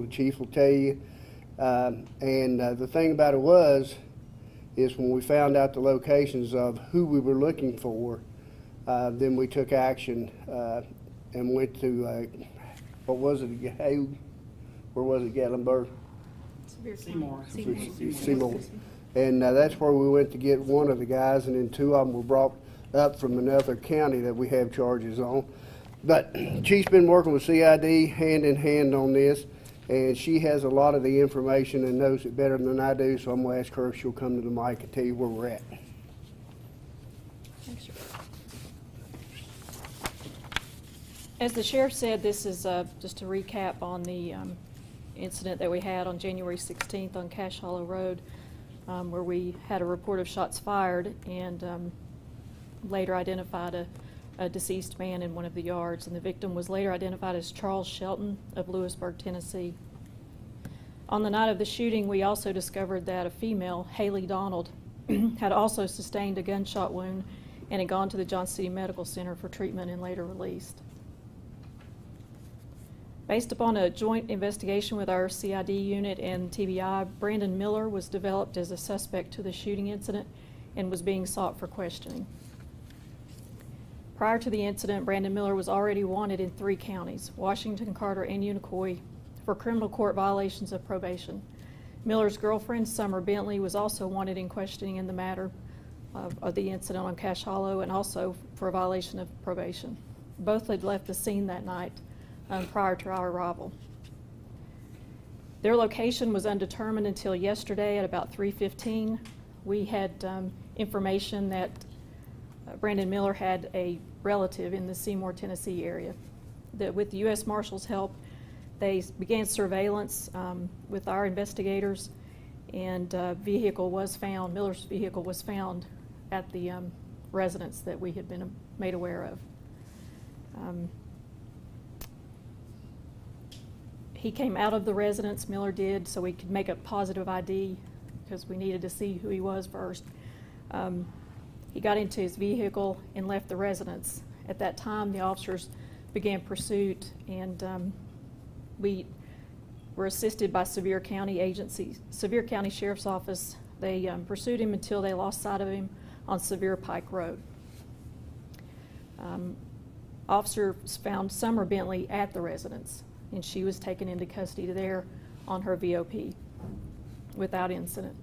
the chief will tell you. The thing about it is when we found out the locations of who we were looking for, then we took action and went to, what was it, where was it, Gatlinburg? Seymour. Seymour. And that's where we went to get one of the guys, and then two of them were brought up from another county that we have charges on. But Chief's been working with CID hand in hand on this, and she has a lot of the information and knows it better than I do, so I'm going to ask her if she'll come to the mic and tell you where we're at. Thanks. As the sheriff said, this is just a recap on the incident that we had on January 16th on Cache Hollow Road, where we had a report of shots fired and later identified a deceased man in one of the yards, and the victim was later identified as Charles Shelton of Lewisburg, Tennessee. On the night of the shooting, we also discovered that a female, Haley Donald, had also sustained a gunshot wound and had gone to the Johnson City Medical Center for treatment and later released. Based upon a joint investigation with our CID unit and TBI, Brandon Miller was developed as a suspect to the shooting incident and was being sought for questioning. Prior to the incident, Brandon Miller was already wanted in 3 counties, Washington, Carter, and Unicoi, for criminal court violations of probation. Miller's girlfriend, Summer Bentley, was also wanted in questioning in the matter of the incident on Cache Hollow and also for a violation of probation. Both had left the scene that night prior to our arrival. Their location was undetermined until yesterday at about 3:15. We had information that Brandon Miller had a relative in the Seymour, Tennessee area. That with the U.S. Marshals' help, they began surveillance with our investigators, and vehicle was found, Miller's vehicle was found at the residence that we had been made aware of. He came out of the residence, Miller did, so we could make a positive ID because we needed to see who he was first. He got into his vehicle and left the residence. At that time, the officers began pursuit, and we were assisted by Sevier County Sheriff's Office. They pursued him until they lost sight of him on Sevier Pike Road. Officers found Summer Bentley at the residence, and she was taken into custody there on her VOP without incident.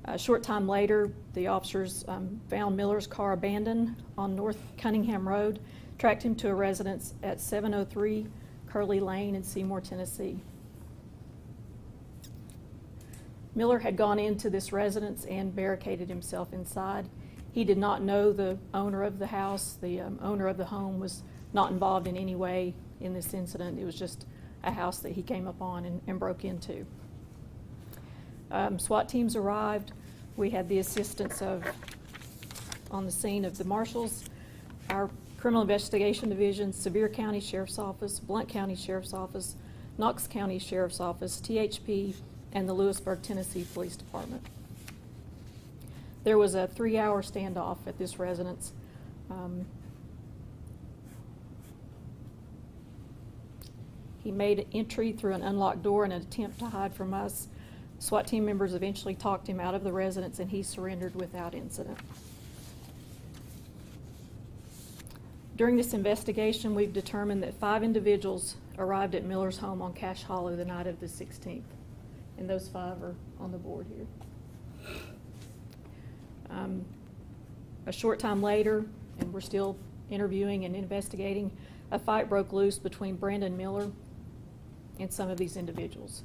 A short time later, the officers found Miller's car abandoned on North Cunningham Road, tracked him to a residence at 703 Curly Lane in Seymour, Tennessee. Miller had gone into this residence and barricaded himself inside. He did not know the owner of the house. The owner of the home was not involved in any way in this incident. It was just a house that he came upon and broke into. SWAT teams arrived. We had the assistance on the scene of the marshals, our Criminal Investigation Division, Sevier County Sheriff's Office, Blount County Sheriff's Office, Knox County Sheriff's Office, THP, and the Lewisburg, Tennessee Police Department. There was a 3-hour standoff at this residence. He made entry through an unlocked door in an attempt to hide from us. SWAT team members eventually talked him out of the residence, and he surrendered without incident. During this investigation, we've determined that 5 individuals arrived at Miller's home on Cache Hollow the night of the 16th, and those 5 are on the board here. A short time later, and we're still interviewing and investigating, a fight broke loose between Brandon Miller and some of these individuals.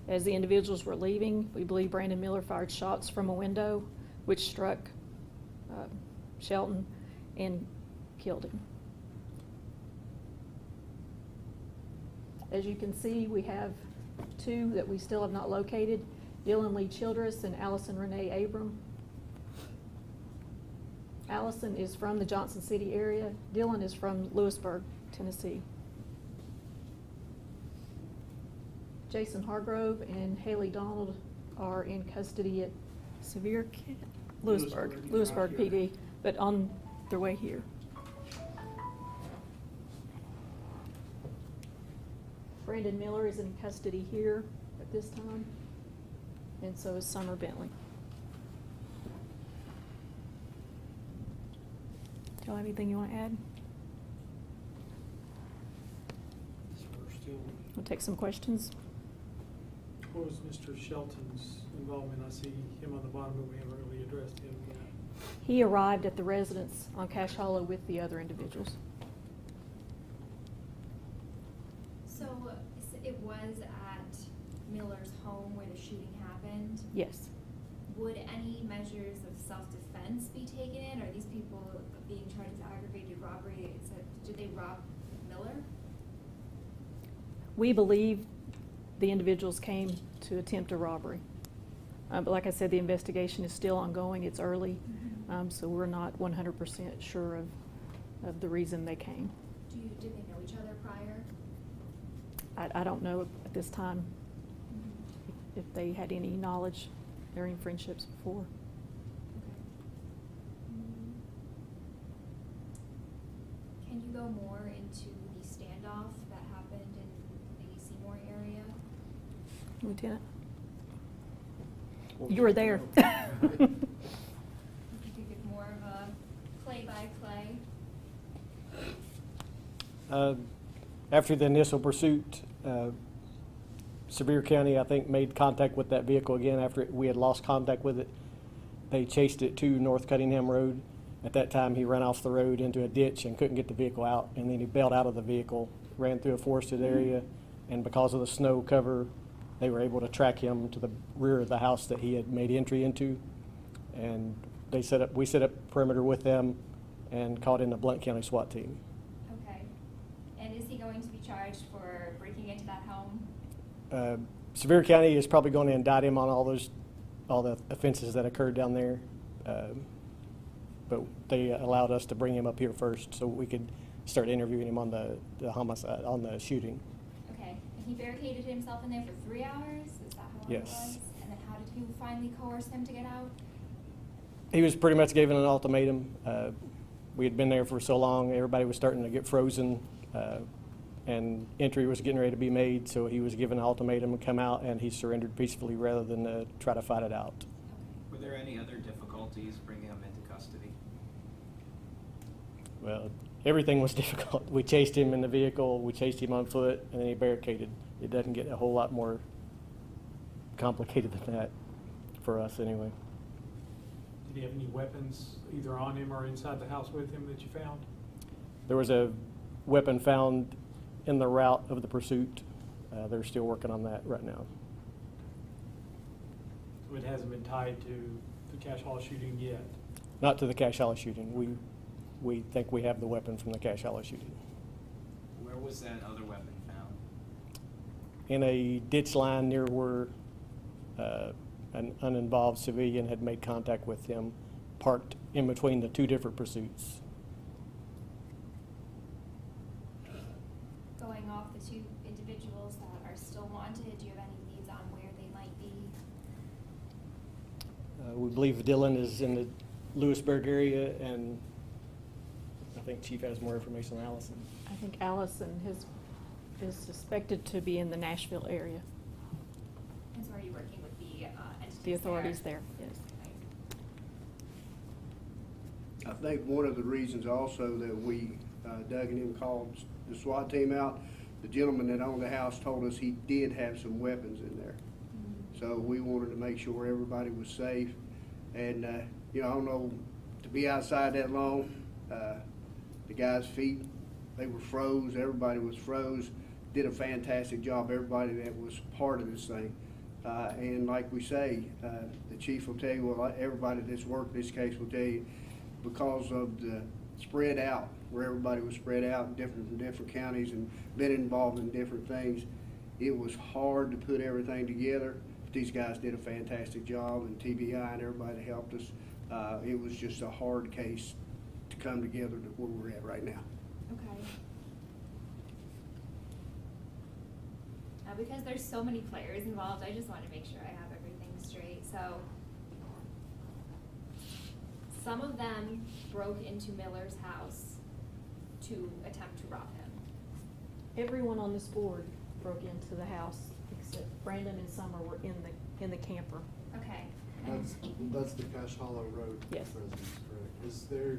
As the individuals were leaving, we believe Brandon Miller fired shots from a window, which struck Shelton and killed him. As you can see, we have 2 that we still have not located, Dylan Lee Childress and Allison Renee Abram. Allison is from the Johnson City area. Dylan is from Lewisburg, Tennessee. Jason Hargrove and Haley Donald are in custody at Lewisburg PD, but on their way here. Brandon Miller is in custody here at this time, and so is Summer Bentley. Do y'all have anything you want to add? We'll take some questions. What was Mr. Shelton's involvement? I see him on the bottom, but we haven't really addressed him yet. He arrived at the residence on Cash Hollow with the other individuals. So it was at Miller's home where the shooting happened? Yes. Would any measures of self-defense be taken? Are these people being charged with aggravated robbery? Did they rob Miller? We believe the individuals came to attempt a robbery. But like I said, the investigation is still ongoing. It's early, so we're not 100% sure of the reason they came. Did they know each other prior? I don't know at this time if they had any knowledge or any friendships before. Can you go more into the standoff that happened in the Seymour area? Lieutenant? You were there. If you could give more of a play-by-play. After the initial pursuit, Sevier County, I think, made contact with that vehicle again after we had lost contact with it. They chased it to North Cunningham Road. At that time, he ran off the road into a ditch and couldn't get the vehicle out, and then he bailed out of the vehicle, ran through a forested area, and because of the snow cover, they were able to track him to the rear of the house that he had made entry into, and we set up perimeter with them and called in the Blount County SWAT team. Okay. And is he going to be charged for breaking into that home? Sevier County is probably going to indict him on all the offenses that occurred down there, but they allowed us to bring him up here first so we could start interviewing him on the homicide, on the shooting. Okay. And he barricaded himself in there for 3 hours? Is that how long Yes. it was? And then how did you finally coerce him to get out? He was pretty much given an ultimatum. We had been there for so long, everybody was starting to get frozen, and entry was getting ready to be made, so he was given an ultimatum to come out, and he surrendered peacefully rather than try to fight it out. Were there any other difficulties bringing him into custody? Well, everything was difficult. We chased him in the vehicle, we chased him on foot, and then he barricaded. It doesn't get a whole lot more complicated than that, for us anyway. Did he have any weapons either on him or inside the house with him that you found? There was a weapon found in the route of the pursuit. They're still working on that right now. So it hasn't been tied to the Cash Hall shooting yet? Not to the Cash Hollow shooting. We think we have the weapon from the Cash Hollow shooting. Where was that other weapon found? In a ditch line near where an uninvolved civilian had made contact with him, parked in between the two different pursuits. Going off the 2 individuals that are still wanted, do you have any leads on where they might be? We believe Dylan is in the Lewisburg area, and I think Chief has more information on Allison. I think Allison is suspected to be in the Nashville area. And so are you working with the entities The authorities there, yes. Okay. I think one of the reasons also that we, Doug and him called the SWAT team out, the gentleman that owned the house told us he did have some weapons in there. So we wanted to make sure everybody was safe. And, you know, I don't know, to be outside that long, the guys' feet, they were froze, everybody was froze, did a fantastic job, everybody that was part of this thing. And like we say, the chief will tell you, well, everybody that's worked this case will tell you, because of the spread out, where everybody was spread out in different counties and been involved in different things, it was hard to put everything together. But these guys did a fantastic job, and TBI and everybody that helped us. It was just a hard case to come together to where we're at right now. Okay. Because there's so many players involved, I just want to make sure I have everything straight. So some of them broke into Miller's house to attempt to rob him. Everyone on this board broke into the house, except Brandon and Summer were in the camper. Okay. That's the Cache Hollow Road Yes. residence, correct? Is there,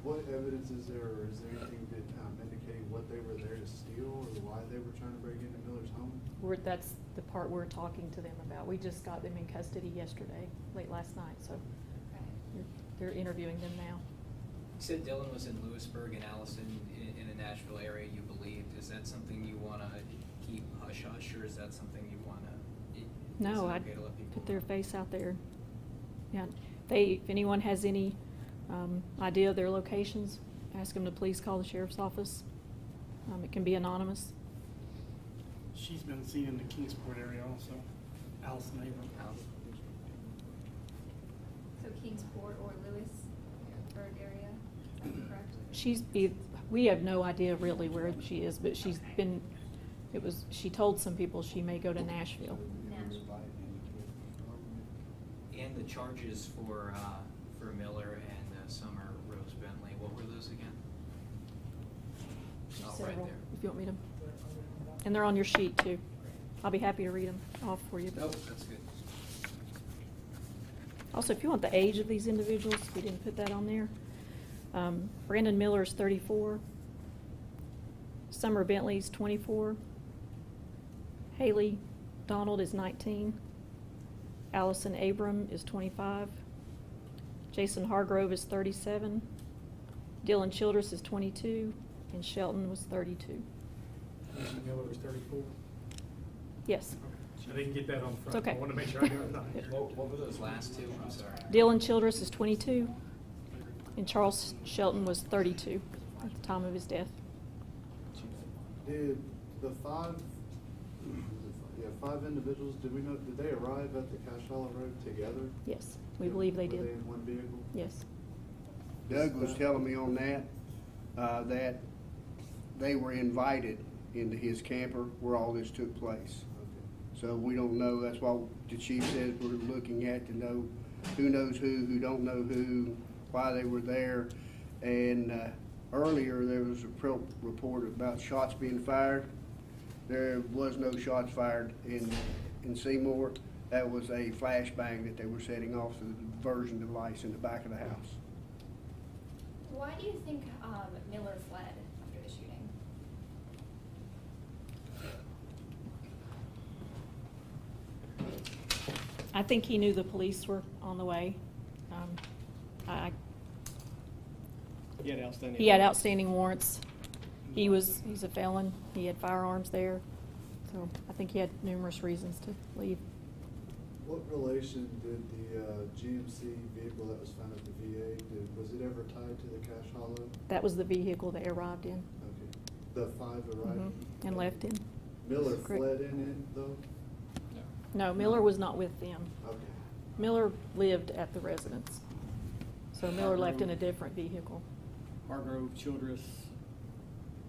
what evidence is there, or is there anything that indicating what they were there to steal, or why they were trying to break into Miller's home? That's the part we're talking to them about. We just got them in custody yesterday, late last night, so Okay. they're interviewing them now. You said Dylan was in Lewisburg and Allison in the Nashville area, you believed. Is that something you want to keep hush-hush, or is that something you want to? No, I'd put their face out there. Yeah, if anyone has any idea of their locations, ask them to please call the sheriff's office. It can be anonymous. She's been seen in the Kingsport area also, Allison Abram. So Kingsport or Lewisburg area, is that correct? We have no idea really where she is, but she told some people she may go to Nashville. And the charges for Miller and Summer Rose Bentley, what were those again? Oh, right Several, there. if you want me to. And they're on your sheet too. I'll be happy to read them off for you. Oh, that's good. Also, if you want the age of these individuals, we didn't put that on there. Brandon Miller is 34. Summer Bentley's 24. Haley Donald is 19. Allison Abram is 25. Jason Hargrove is 37. Dylan Childress is 22. And Shelton was 32. Mr. Miller was 34. Yes. I didn't get that on front. It's okay. I want to make sure I got it on here. What were those last two? I'm sorry. Dylan Childress is 22. And Charles Shelton was 32 at the time of his death. Did the five individuals, did they arrive at the Cache Hollow Road together? Yes, we believe they Were did. they in one vehicle? Yes. Doug was telling me on that, that they were invited into his camper where all this took place. Okay. So we don't know, that's why the chief says we're looking at to know who knows who don't know who, why they were there. And earlier there was a report about shots being fired. There was no shots fired in Seymour. That was a flashbang that they were setting off the diversion device in the back of the house. Why do you think Miller fled after the shooting? I think he knew the police were on the way. He had outstanding warrants. He's a felon. He had firearms there. So I think he had numerous reasons to leave. What relation did the GMC vehicle that was found at the VA, was it ever tied to the Cache Hollow? That was the vehicle they arrived in. Okay. The five arrived? And left in. Miller Correct. fled in it though? No, Miller was not with them. Okay. Miller lived at the residence. So Miller left in a different vehicle. Hargrove, Childress,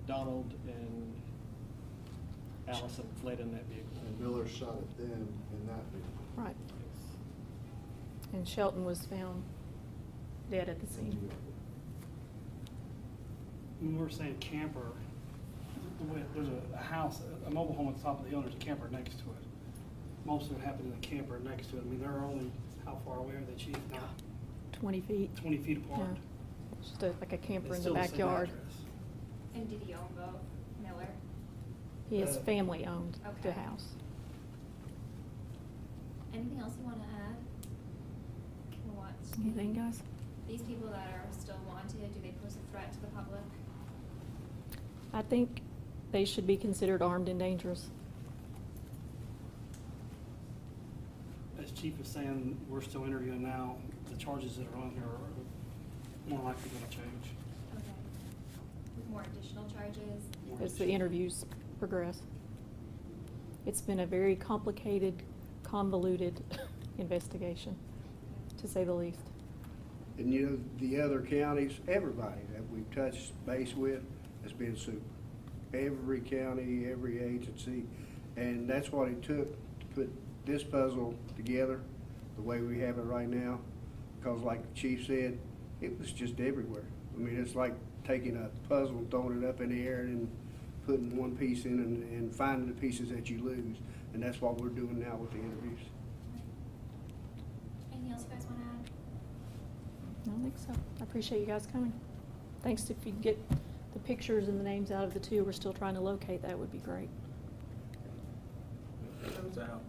Donald, and Allison fled in that vehicle. And Miller shot at them in that vehicle? Right. And Shelton was found dead at the scene. When we were saying camper, there's a house, a mobile home at the top of the hill, and there's a camper next to it. Most of it happened in the camper next to it. I mean, they're only, how far away are they, Chief? Now, 20 feet. 20 feet apart. Yeah. Just like a camper It's in the still same backyard. address. And did he own both, Miller? His family owned the Okay. house. Anything else you want to add? What? Anything, guys? These people that are still wanted, do they pose a threat to the public? I think they should be considered armed and dangerous. As Chief is saying, we're still interviewing now. The charges that are on here are more likely going to change. Okay. With more additional charges? As the interviews progress. It's been a very complicated, convoluted investigation, to say the least. And you know, the other counties, everybody that we've touched base with has been super. Every county, every agency, and that's what it took to put this puzzle together the way we have it right now. Because like the chief said, it was just everywhere. I mean, it's like taking a puzzle and throwing it up in the air and putting one piece in and finding the pieces that you lose. And that's what we're doing now with the interviews. Anything else you guys want to add? I don't think so. I appreciate you guys coming. Thanks. If you can get the pictures and the names out of the two we're still trying to locate, that would be great. Those out.